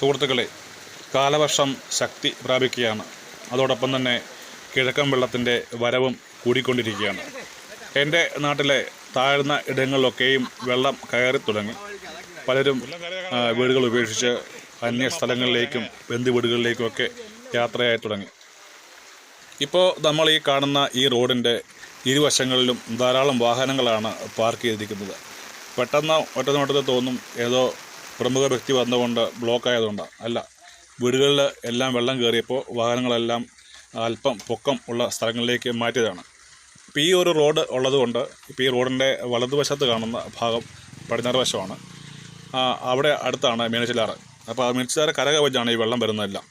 സുഹൃത്തുക്കളെ, കാലവർഷം ശക്തി പ്രാപിക്കുകയാണ്. അതോടൊപ്പം തന്നെ കിഴക്കൻ വെള്ളത്തിൻ്റെ വരവും കൂടിക്കൊണ്ടിരിക്കുകയാണ്. എൻ്റെ നാട്ടിലെ താഴ്ന്ന ഇടങ്ങളിലൊക്കെയും വെള്ളം കയറി തുടങ്ങി. പലരും വീടുകൾ ഉപേക്ഷിച്ച് അന്യ സ്ഥലങ്ങളിലേക്കും ബന്ധുവീടുകളിലേക്കുമൊക്കെ യാത്രയായി തുടങ്ങി. ഇപ്പോൾ നമ്മൾ ഈ കാണുന്ന ഈ റോഡിൻ്റെ ഇരുവശങ്ങളിലും ധാരാളം വാഹനങ്ങളാണ് പാർക്ക് ചെയ്തിരിക്കുന്നത്. പെട്ടെന്ന് ഒറ്റനോട്ടത്തിൽ തോന്നും ഏതോ പ്രമുഖ വ്യക്തി വന്നുകൊണ്ട് ബ്ലോക്ക് ആയതുകൊണ്ടാണ്. അല്ല, വീടുകളിൽ എല്ലാം വെള്ളം കയറിയപ്പോൾ വാഹനങ്ങളെല്ലാം അല്പം പൊക്കം ഉള്ള സ്ഥലങ്ങളിലേക്ക് മാറ്റിയതാണ്. ഇപ്പോൾ ഈ ഒരു റോഡ് ഉള്ളതുകൊണ്ട് ഇപ്പോൾ ഈ റോഡിൻ്റെ വലതുവശത്ത് കാണുന്ന ഭാഗം പടിഞ്ഞാറ് വശമാണ്. അവിടെ അടുത്താണ് മീനച്ചിലാറ്. അപ്പോൾ ആ മീനച്ചിലാറ് കരകവിഞ്ഞാണ് ഈ വെള്ളം വരുന്നതെല്ലാം.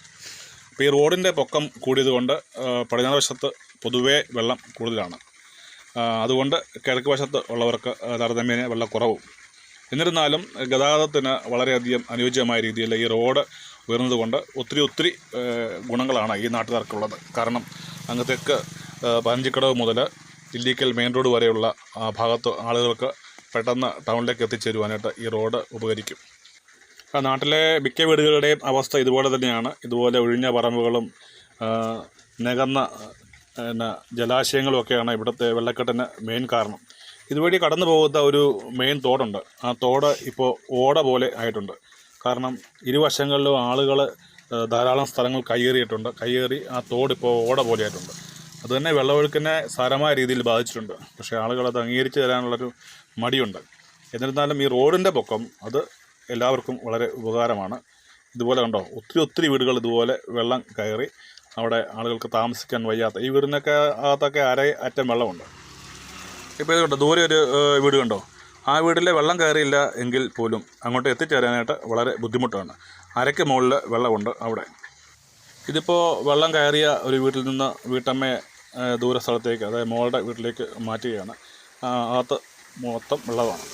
അപ്പോൾ ഈ റോഡിൻ്റെ പൊക്കം കൂടിയതുകൊണ്ട് പടിഞ്ഞാറ് വശത്ത് പൊതുവേ വെള്ളം കൂടുതലാണ്. അതുകൊണ്ട് കിഴക്ക് വശത്ത് ഉള്ളവർക്ക് താരതമ്യേന വെള്ളക്കുറവും. എന്നിരുന്നാലും ഗതാഗതത്തിന് വളരെയധികം അനുയോജ്യമായ രീതിയിൽ ഈ റോഡ് ഉയർന്നതുകൊണ്ട് ഒത്തിരി ഗുണങ്ങളാണ് ഈ നാട്ടുകാർക്കുള്ളത്. കാരണം അങ്ങത്തേക്ക് പനഞ്ചിക്കടവ് മുതൽ ഇല്ലിക്കൽ മെയിൻ റോഡ് വരെയുള്ള ഭാഗത്ത് ആളുകൾക്ക് പെട്ടെന്ന് ടൗണിലേക്ക് എത്തിച്ചേരുവാനായിട്ട് ഈ റോഡ് ഉപകരിക്കും. നാട്ടിലെ മിക്ക വീടുകളുടെയും അവസ്ഥ ഇതുപോലെ തന്നെയാണ്. ഇതുപോലെ ഒഴിഞ്ഞ പറമ്പുകളും നികന്ന ജലാശയങ്ങളും ഒക്കെയാണ് ഇവിടുത്തെ വെള്ളക്കെട്ടിന് മെയിൻ കാരണം. ഇതുവഴി കടന്നു പോകുന്ന ഒരു മെയിൻ തോടുണ്ട്. ആ തോട് ഇപ്പോൾ ഓട പോലെ ആയിട്ടുണ്ട്. കാരണം ഇരുവശങ്ങളിലും ആളുകൾ ധാരാളം സ്ഥലങ്ങൾ കയ്യേറി ആ തോടിപ്പോൾ ഓട പോലെ ആയിട്ടുണ്ട്. അതുതന്നെ വെള്ളമൊഴുക്കിനെ സാരമായ രീതിയിൽ ബാധിച്ചിട്ടുണ്ട്. പക്ഷേ ആളുകളത് അംഗീകരിച്ച് തരാനുള്ളൊരു മടിയുണ്ട്. എന്നിരുന്നാലും ഈ റോഡിൻ്റെ പൊക്കം അത് എല്ലാവർക്കും വളരെ ഉപകാരമാണ്. ഇതുപോലെ കണ്ടോ, ഒത്തിരി വീടുകൾ ഇതുപോലെ വെള്ളം കയറി അവിടെ ആളുകൾക്ക് താമസിക്കാൻ വയ്യാത്ത, ഈ വീടിനൊക്കെ അകത്തൊക്കെ അറ്റം വെള്ളമുണ്ട്. ഇപ്പോൾ ഇത് കണ്ടോ, ദൂരെ ഒരു വീട് കണ്ടോ, ആ വീട്ടിലെ വെള്ളം കയറിയില്ല എങ്കിൽ പോലും അങ്ങോട്ട് എത്തിച്ചേരാനായിട്ട് വളരെ ബുദ്ധിമുട്ടാണ്. അരയ്ക്ക് മുകളിൽ വെള്ളമുണ്ട് അവിടെ. ഇതിപ്പോൾ വെള്ളം കയറിയ ഒരു വീട്ടിൽ നിന്ന് വീട്ടമ്മയെ ദൂര സ്ഥലത്തേക്ക്, അതായത് മോളുടെ വീട്ടിലേക്ക് മാറ്റുകയാണ്. അകത്ത് മൊത്തം വെള്ളമാണ്.